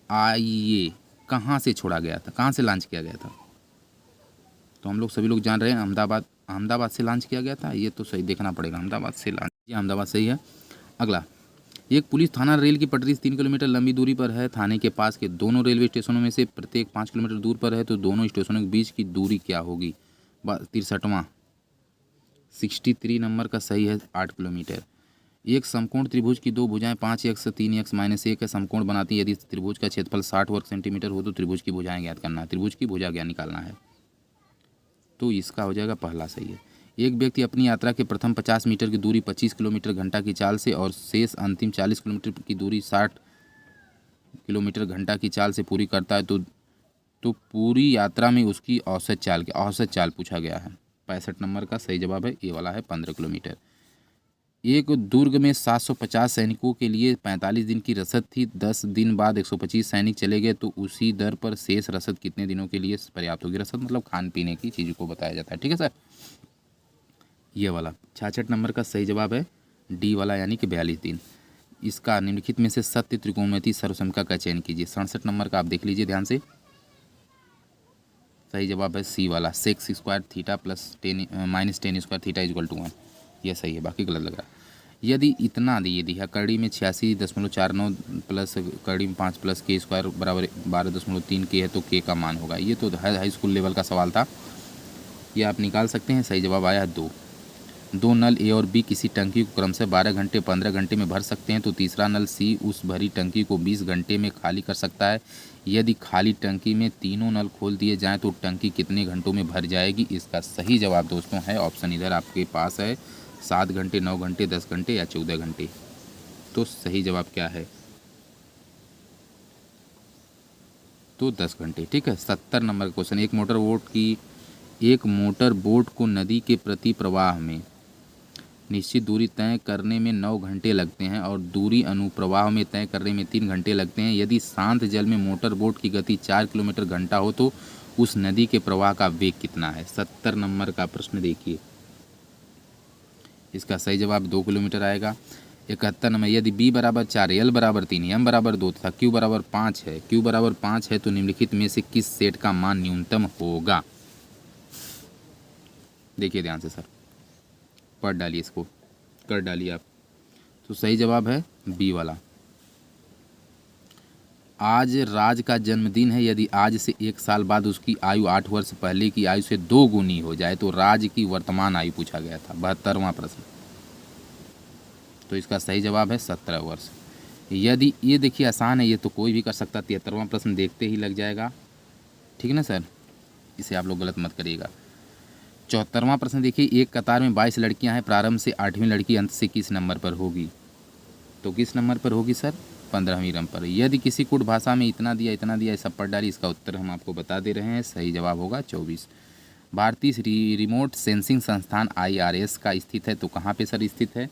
IA कहाँ से छोड़ा गया था, कहाँ से लॉन्च किया गया था? तो हम लोग सभी लोग जान रहे हैं, अहमदाबाद से लॉन्च किया गया था। ये तो सही देखना पड़ेगा, अहमदाबाद से लॉन्च, अहमदाबाद सही है। अगला, एक पुलिस थाना रेल की पटरी से 3 किलोमीटर लंबी दूरी पर है। थाने के पास के दोनों रेलवे स्टेशनों में से प्रत्येक 5 किलोमीटर दूर पर है, तो दोनों स्टेशनों के बीच की दूरी क्या होगी? 63वां 63 नंबर का सही है, 8 किलोमीटर। एक समकोण त्रिभुज की दो भुजाएं 5x 3x - 1 का समकोण बनाती है। यदि त्रिभुज का क्षेत्रफल 60 वर्ग सेंटीमीटर हो तो त्रिभुज की भुजाएं ज्ञात करना है। त्रिभुज की भुजा ज्ञात निकालना है, तो इसका हो जाएगा पहला सही है। एक व्यक्ति अपनी यात्रा के प्रथम 50 मीटर की दूरी 25 किलोमीटर घंटा की चाल से और शेष अंतिम 40 किलोमीटर की दूरी 60 किलोमीटर घंटा की चाल से पूरी करता है, तो पूरी यात्रा में उसकी औसत चाल पूछा गया है। 65 नंबर का सही जवाब है, ये वाला है 15 किलोमीटर। एक दुर्ग में 750 सैनिकों के लिए 45 दिन की रसद थी। 10 दिन बाद 125 सैनिक चले गए, तो उसी दर पर शेष रसद कितने दिनों के लिए पर्याप्त होगी? रसद मतलब खान पीने की चीज़ों को बताया जाता है। ठीक है सर, ये वाला 66 नंबर का सही जवाब है डी वाला, यानी कि 42 दिन। इसका निम्नलिखित में से सत्य त्रिकोणमितीय सर्वसमका का चयन कीजिए। 67 नंबर का आप देख लीजिए ध्यान से, सही जवाब है सी वाला, sex square theta plus 10 - 10 square theta = 1। यह सही है, बाकी गलत लग रहा है। यदि इतना दिए दिया, कड़ी में 86.49 प्लस कड़ी में 5 प्लस के स्क्वायर बराबर 12.3 के है, तो के का मान होगा। ये तो हाई स्कूल लेवल का सवाल था, ये आप निकाल सकते हैं। सही जवाब आया है 2। 2 नल ए और बी किसी टंकी को क्रमशः 12 घंटे 15 घंटे में भर सकते हैं, तो तीसरा नल सी उस भरी टंकी को 20 घंटे में खाली कर सकता है। यदि खाली टंकी में तीनों नल खोल दिए जाएं तो टंकी कितने घंटों में भर जाएगी? इसका सही जवाब दोस्तों है ऑप्शन इधर आपके पास है, 7 घंटे, 9 घंटे, 10 घंटे या 14 घंटे। तो सही जवाब क्या है? तो 10 घंटे। ठीक है, 70 नंबर का क्वेश्चन, एक मोटर बोट को नदी के प्रति प्रवाह में निश्चित दूरी तय करने में 9 घंटे लगते हैं और दूरी अनुप्रवाह में तय करने में 3 घंटे लगते हैं। यदि शांत जल में मोटर बोट की गति 4 किलोमीटर घंटा हो तो उस नदी के प्रवाह का वेग कितना है? 70 नंबर का प्रश्न देखिए। इसका सही जवाब 2 किलोमीटर आएगा। 71 नंबर, यदि b बराबर 4, l बराबर 3, m बराबर 2 तथा q बराबर 5 है, q बराबर 5 है तो निम्नलिखित में से किस सेट का मान न्यूनतम होगा। देखिए ध्यान से सर, पढ़ डालिए, इसको कर डालिए आप। तो सही जवाब है बी वाला। आज राज का जन्मदिन है, यदि आज से 1 साल बाद उसकी आयु 8 वर्ष पहले की आयु से 2 गुनी हो जाए तो राज की वर्तमान आयु पूछा गया था। 72वां प्रश्न। तो इसका सही जवाब है 17 वर्ष। यदि, ये देखिए आसान है, ये तो कोई भी कर सकता। 73वां प्रश्न देखते ही लग जाएगा, ठीक है ना सर, इसे आप लोग गलत मत करिएगा। 74वां प्रश्न देखिए, एक कतार में 22 लड़कियां हैं, प्रारंभ से 8वीं लड़की अंत से किस नंबर पर होगी। तो किस नंबर पर होगी सर, 15वीं नंबर पर। यदि किसी कुट भाषा में इतना दिया सब पढ़ डाली, इसका उत्तर हम आपको बता दे रहे हैं, सही जवाब होगा 24। भारतीय रिमोट सेंसिंग संस्थान IRS का स्थित है, तो कहाँ पे सर स्थित है।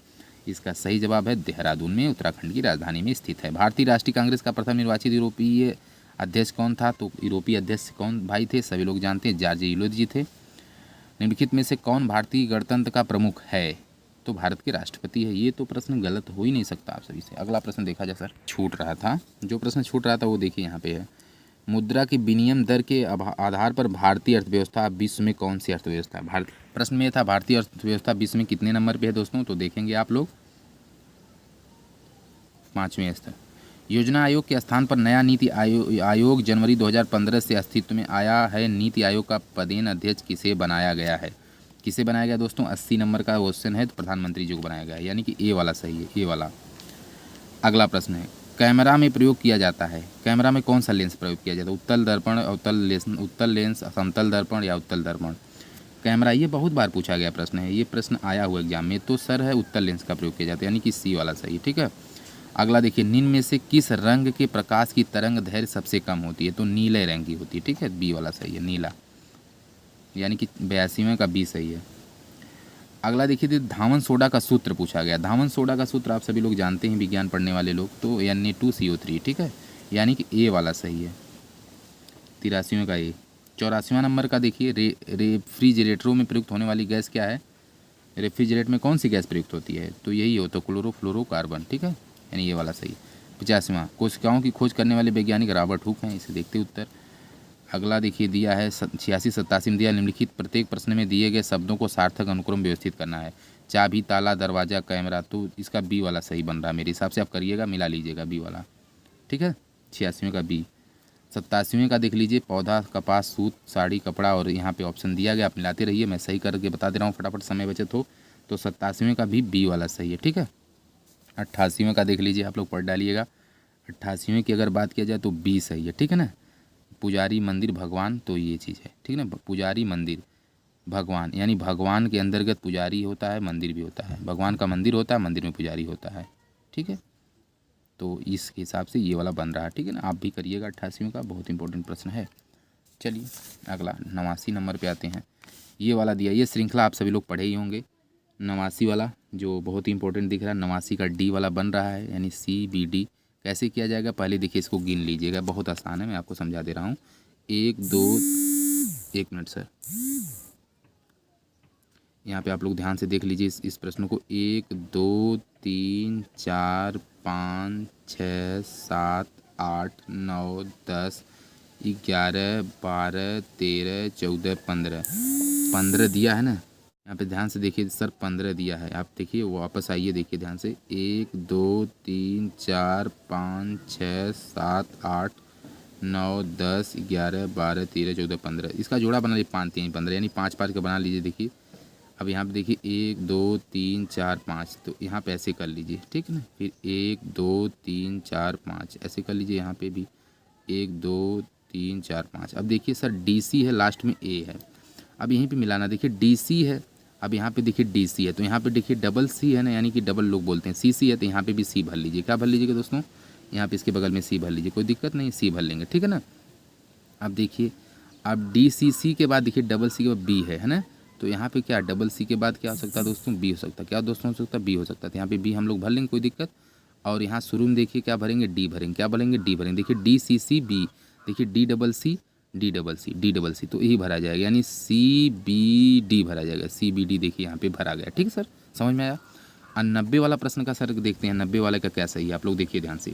इसका सही जवाब है देहरादून में, उत्तराखंड की राजधानी में स्थित है। भारतीय राष्ट्रीय कांग्रेस का प्रथम निर्वाचित यूरोपीय अध्यक्ष कौन था। तो यूरोपीय अध्यक्ष कौन भाई थे, सभी लोग जानते हैं, जॉर्ज इलोद जी थे। निम्नलिखित में से कौन भारतीय गणतंत्र का प्रमुख है। तो भारत के राष्ट्रपति है। ये तो प्रश्न गलत हो ही नहीं सकता आप सभी से। अगला प्रश्न देखा जाए सर, छूट रहा था, जो प्रश्न छूट रहा था वो देखिए यहाँ पे है। मुद्रा की विनिमय दर के आधार पर भारतीय अर्थव्यवस्था विश्व में कौन सी अर्थव्यवस्था है। प्रश्न में था भारतीय अर्थव्यवस्था विश्व में कितने नंबर पे है दोस्तों, तो देखेंगे आप लोग 5वें स्तर। योजना आयोग के स्थान पर नया नीति आयोग जनवरी 2015 से अस्तित्व में आया है। नीति आयोग का पदेन अध्यक्ष किसे बनाया गया है। किसे बनाया गया दोस्तों, 80 नंबर का क्वेश्चन है, तो प्रधानमंत्री जी को बनाया गया है, यानी कि ए वाला सही है, ए वाला। अगला प्रश्न है, कैमरा में प्रयोग किया जाता है, कैमरा में कौन सा लेंस प्रयोग किया जाता है। उत्तल दर्पण, उत्तल लेंस, समतल दर्पण या उत्तल दर्पण। कैमरा, ये बहुत बार पूछा गया प्रश्न है, ये प्रश्न आया हुआ एग्जाम में, तो सर है उत्तल लेंस का प्रयोग किया जाता है, यानी कि सी वाला सही, ठीक है। अगला देखिए, निम्न में से किस रंग के प्रकाश की तरंग दैर्घ्य सबसे कम होती है। तो नीले रंग की होती है, ठीक है, बी वाला सही है, नीला, यानी कि 82वें का बी सही है। अगला देखिए, धावन सोडा का सूत्र पूछा गया। धावन सोडा का सूत्र आप सभी लोग जानते हैं, विज्ञान पढ़ने वाले लोग, तो Na2CO3, ठीक है, यानी कि ए वाला सही है, 83वें का ए। 84वां नंबर का देखिए, रेफ्रिजरेटरों में प्रयुक्त होने वाली गैस क्या है। रेफ्रिजरेटर में कौन सी गैस प्रयुक्त होती है, तो यही हो, तो क्लोरोफ्लोरोकार्बन, ठीक है, यानी ये वाला सही। 85वां, कोशिकाओं की खोज करने वाले वैज्ञानिक रॉबर्ट हुक हैं, इसे देखते उत्तर। अगला देखिए दिया है 86-87 में दिया, निम्नलिखित प्रत्येक प्रश्न में दिए गए शब्दों को सार्थक अनुक्रम व्यवस्थित करना है। चाबी, ताला, दरवाजा, कैमरा, तो इसका बी वाला सही बन रहा है मेरे हिसाब से, आप करिएगा, मिला लीजिएगा बी वाला, ठीक है, 86वें का बी। 87वें का देख लीजिए, पौधा, कपास, सूत, साड़ी, कपड़ा, और यहाँ पे ऑप्शन दिया गया, आप मिलाते रहिए, मैं सही करके बता दे रहा हूँ फटाफट, समय बचत हो। तो 87वें का भी बी वाला सही है, ठीक है। 88वें का देख लीजिए, आप लोग पढ़ डालिएगा। 88वें की अगर बात किया जाए तो बी सही है, ठीक है ना। पुजारी, मंदिर, भगवान, तो ये चीज़ है, ठीक है ना। पुजारी, मंदिर, भगवान, यानी भगवान के अंतर्गत पुजारी होता है, मंदिर भी होता है। भगवान का मंदिर होता है, मंदिर में पुजारी होता है, ठीक है। तो इस हिसाब से ये वाला बन रहा है, ठीक है ना। आप भी करिएगा, 88वें का बहुत इंपॉर्टेंट प्रश्न है। चलिए अगला 89 नंबर पे आते हैं। ये वाला दिया, ये श्रृंखला आप सभी लोग पढ़े ही होंगे। 89 वाला जो बहुत ही इंपॉर्टेंट दिख रहा है, 89 का डी वाला बन रहा है, यानी CBD। कैसे किया जाएगा, पहले देखिए इसको गिन लीजिएगा, बहुत आसान है, मैं आपको समझा दे रहा हूँ। 1 2, 1 मिनट सर, यहाँ पे आप लोग ध्यान से देख लीजिए इस प्रश्न को। 1 2 3 4 5 6 7 8 9 10 11 12 13 14 15 दिया है ना। यहाँ पे ध्यान से देखिए सर, 15 दिया है, आप देखिए, वापस आइए, देखिए ध्यान से। 1 2 3 4 5 6 7 8 9 10 11 12 13 14 15, इसका जोड़ा बना लीजिए, 5 3 15, यानी 5 5 का बना लीजिए। देखिए अब यहाँ पे देखिए 1 2 3 4 5, तो यहाँ पे ऐसे कर लीजिए, ठीक है ना। फिर 1 2 3 4 5 ऐसे कर लीजिए, यहाँ पे भी 1 2 3 4 5। अब देखिए सर, DC है, लास्ट में A है, अब यहीं पे मिलाना, देखिए DC है, अब यहाँ पे देखिए DC है, तो यहाँ पे देखिए डबल C है ना, यानी कि डबल लोग बोलते हैं, CC है, तो यहाँ पे भी C भर लीजिए। क्या भर लीजिएगा दोस्तों, यहाँ पे इसके बगल में C भर लीजिए, कोई दिक्कत नहीं, C भर लेंगे, ठीक है ना। अब देखिए, अब DCC के बाद देखिए डबल C के बाद B है ना, तो यहाँ पे क्या डबल C के बाद क्या हो सकता है दोस्तों, B हो सकता है। क्या दोस्तों हो सकता है, B हो सकता है, तो यहाँ पे B हम लोग भर लेंगे, कोई दिक्कत। और यहाँ शुरू में देखिए क्या भरेंगे, D भरेंगे, क्या भरेंगे, D भरेंगे। देखिए DCCB, देखिए D double C D double C तो यही भरा जाएगा, यानी CBD भरा जाएगा। CBD देखिए यहाँ पे भरा गया। ठीक है सर, समझ में आया। 90 वाला प्रश्न का सर देखते हैं, 90 वाले का क्या सही है, आप लोग देखिए ध्यान से।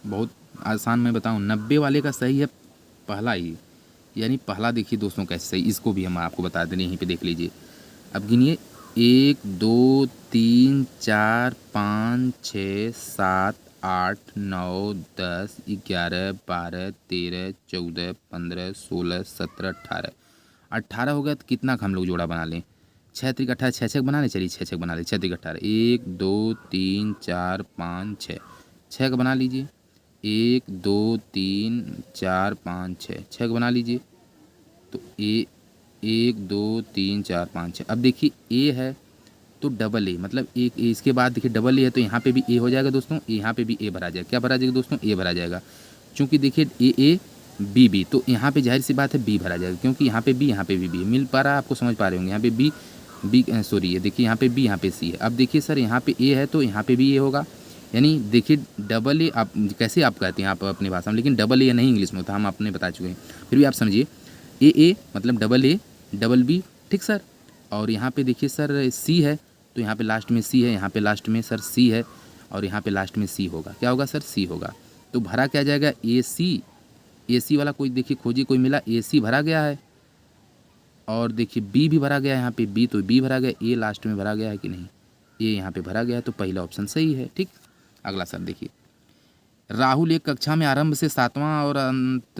बहुत आसान मैं बताऊँ, 90 वाले का सही है पहला ही, यानी पहला देखिए दोस्तों कैसे सही, इसको भी हम आपको बता दें, यहीं पे देख लीजिए। अब गिनिए 1 2 3 4 5 6 7 8 9 10 11 12 13 14 15 16 17 18 18 हो गया। तो कितना का हम लोग जोड़ा बना लें, 6 3 18, 6 6 बना लें। चलिए 6 6 बना लें, 6 3 18, 1 2 3 4 5 6, 6 का बना लीजिए। 1 2 3 4 5 6, 6 का बना लीजिए। तो 1 2 3 4 5 6। अब देखिए ए है तो डबल ए, मतलब एक ए, इसके बाद देखिए डबल ए है तो यहाँ पे भी ए हो जाएगा दोस्तों, यहाँ पे भी ए भरा जाएगा। क्या भरा जाएगा दोस्तों, ए भरा जाएगा। क्योंकि देखिए ए बी बी, तो यहाँ पे जाहिर सी बात है बी भरा जाएगा, क्योंकि यहाँ पे बी यहाँ पे भी बी मिल पा रहा है, आपको समझ पा रहे होंगे। यहाँ पे बी सॉरी ये देखिए यहाँ पे बी यहाँ पे सी है। अब देखिए सर यहाँ पे ए है तो यहाँ पे भी ए होगा, यानी देखिए डबल ए, आप कैसे आप कहते हैं आप अपनी भाषा में, लेकिन डबल ए नहीं इंग्लिश में होता, हम आपने बता चुके हैं, फिर भी आप समझिए। ए मतलब डबल ए डबल बी, ठीक सर। और यहाँ पे देखिए सर सी है तो यहाँ पे लास्ट में सी है, यहाँ पे लास्ट में सर सी है, और यहाँ पे लास्ट में सी होगा। क्या होगा सर, सी होगा। तो भरा क्या जाएगा, ए सी वाला कोई देखिए खोजिए, कोई मिला, ए सी भरा गया है। और देखिए बी भी भरा गया है, यहाँ पे बी तो बी भरा गया, ए लास्ट में भरा गया है कि नहीं, ए यहाँ पे भरा गया है, तो पहला ऑप्शन सही है। ठीक, अगला सर देखिए, राहुल एक कक्षा में आरंभ से 7वां और अंत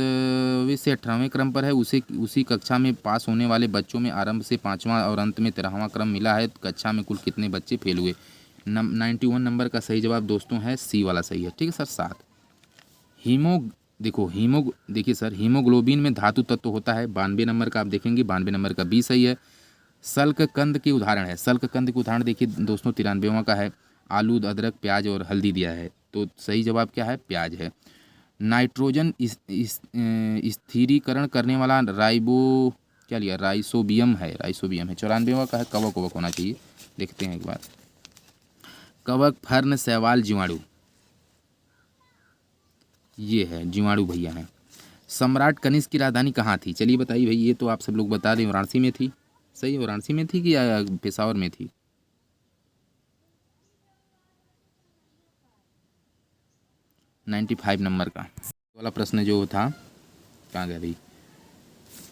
से 18वें क्रम पर है। उसी कक्षा में पास होने वाले बच्चों में आरंभ से 5वां और अंत में 13वां क्रम मिला है। कक्षा में कुल कितने बच्चे फेल हुए। 91 नंबर का सही जवाब दोस्तों है सी वाला सही है। ठीक है सर। 7 देखिए सर हीमोग्लोबिन में धातु तत्व होता है। 92 नंबर का आप देखेंगे, 92 नंबर का बी सही है। सल्ककंद के उदाहरण है, सल्ककंद के उदाहरण देखिए दोस्तों 93वां का है। आलू, अदरक, प्याज और हल्दी दिया है, तो सही जवाब क्या है, प्याज है। नाइट्रोजन स्थिरीकरण करने वाला क्या लिया, राइसोबियम है। 94वां का है। कवक होना चाहिए, देखते हैं एक बार। कवक, फर्न, शैवाल, जीवाणु, ये है जीवाणु भैया है। सम्राट कनिष्क की राजधानी कहाँ थी, चलिए बताइए भाई, ये तो आप सब लोग बता दें, वाराणसी में थी। सही, वाराणसी में थी कि पेशावर में थी। 95 नंबर का वाला प्रश्न जो था, कहाँ गया भाई,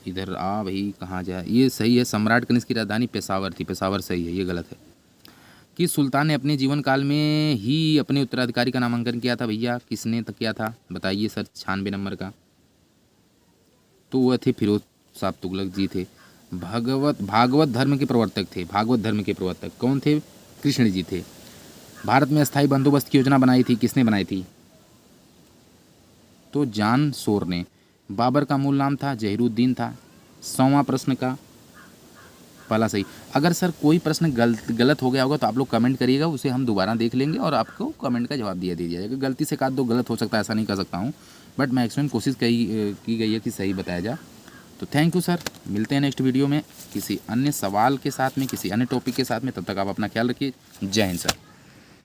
इधर आ भाई, कहाँ जाए, ये सही है। सम्राट कनिष्क की राजधानी पेशावर थी, पेशावर सही है, ये गलत है। कि सुल्तान ने अपने जीवन काल में ही अपने उत्तराधिकारी का नामांकन किया था भैया, किसने तक किया था बताइए सर। 96 नंबर का, तो वह थे फिरोज साहब तुगलक जी थे। भागवत धर्म के प्रवर्तक थे, भागवत धर्म के प्रवर्तक कौन थे, कृष्ण जी थे। भारत में अस्थायी बंदोबस्त की योजना बनाई थी, किसने बनाई थी, तो जान शोर ने। बाबर का मूल नाम था जहीरुद्दीन था। 100वां प्रश्न का पहला सही। अगर सर कोई प्रश्न गलत हो गया होगा तो आप लोग कमेंट करिएगा, उसे हम दोबारा देख लेंगे और आपको कमेंट का जवाब दिया दीजिएगा। गलती से एक दो गलत हो सकता है, ऐसा नहीं कर सकता हूँ, बट मैक्सिमम कोशिश की गई है कि सही बताया जाए। तो थैंक यू सर, मिलते हैं नेक्स्ट वीडियो में किसी अन्य सवाल के साथ में, किसी अन्य टॉपिक के साथ में। तब तक आप अपना ख्याल रखिए। जय हिंद सर।